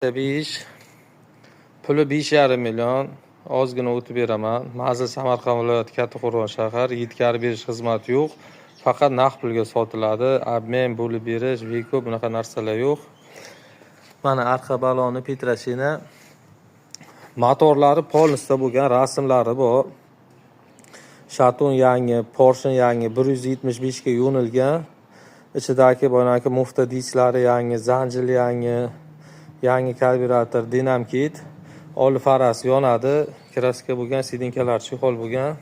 5 puli 5,5 million. Ozgina o'tib beraman. Mazil Samarqand viloyati Kattaqo'rg'on shahar. Yetkazib berish xizmati yo'q. Faqat naqd pulga sotiladi. Obmen bo'lib berish, veko bunaqa narsalar yo'q. Mana arqa baloni Petrashina. Motorlari polnisda bo'lgan, rasmlari bor. Shaton yangi, Porsche yangi 175 ga yo'nilgan. Ichidagi boyagi mufta disklari yangi, zanjir yangi karburator, dinam kit, oli faras yonadi, kraska bo'lgan, sidinkalar chexol bo'lgan.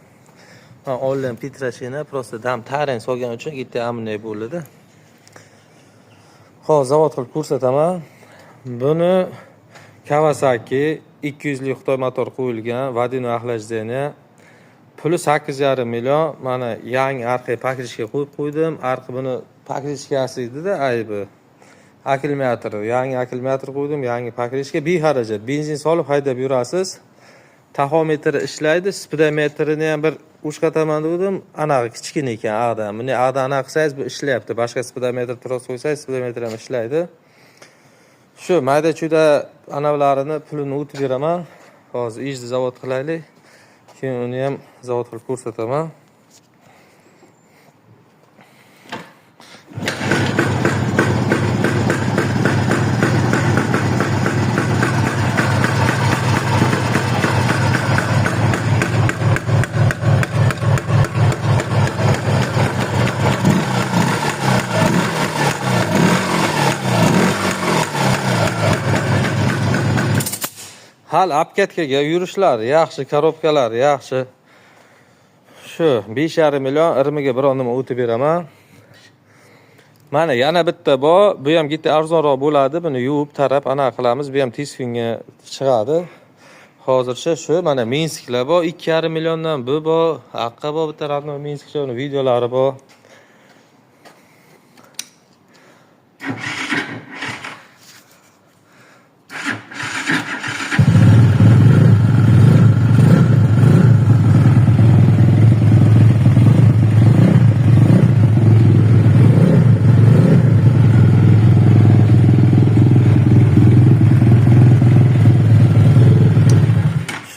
Men oldim Petrashina, prosta dam tarang solgan uchun bitta amnay bo'ldi. Hozir zavod qilib ko'rsataman. Buni Kawasaki 200 lik Xitoy motor qo'yilgan, vodino охлаждение. Puli 8,5 million. Mana yangi arqa pakrishga qo'yib qo'ydim. Arqa buni pakrishkasi edi-da aybi. Akkumulyator, yangi akkumulyator qo'ydim, yangi pakrishka bexarajat. Benzin solib haydab yurasiz. Taxometri ishlaydi, speedometrini ham bir o'shqataman dedim. Anaqa kichkina ekan ag'dan. Buni ag'dan anaqa qilsangiz bu ishlayapti. Boshqa speedometr tros qo'ysangiz speedometr ham ishlaydi. Shu mayda-chuyda anavlarini pulini o'tib beraman. Hozir ishni zavod qilaylik. Keyin uni ham zavod qilib ko'rsataman. Hal apkatkaga yurishlar yaxshi, korobkalar yaxshi. Shu 5,5 million irmiga biron nima o'tib beraman. Mana yana bitta bor, bu ham bitta arzonroq bo'ladi. Buni yuvib tarab anaqa qilamiz. Bu ham tez kunga chiqadi. Hozircha shu mana Minsklar bor, 2,5 milliondan bu bor, haqqa bor bitta radnoy Minskcha, uni videolari bor.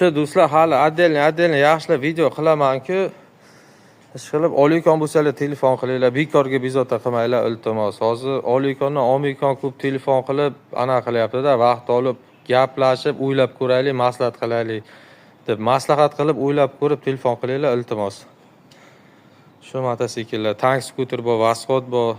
Do'stlar, hali отдельно yaxshilab video qilaman-ku. Ishqilib olikon bo'lsalar telefon qilinglar, bekorga bezovta qilmanglar iltimos. Hozir olikondan olmaykon ko'p telefon qilib ana qilyapti-da, vaqt olib gaplashib, o'ylab ko'raylik, maslahat qilaylik deb maslahat qilib, o'ylab ko'rib telefon qilinglar iltimos. Shu mototsikllar, tank skuter bor, Vasxod bor.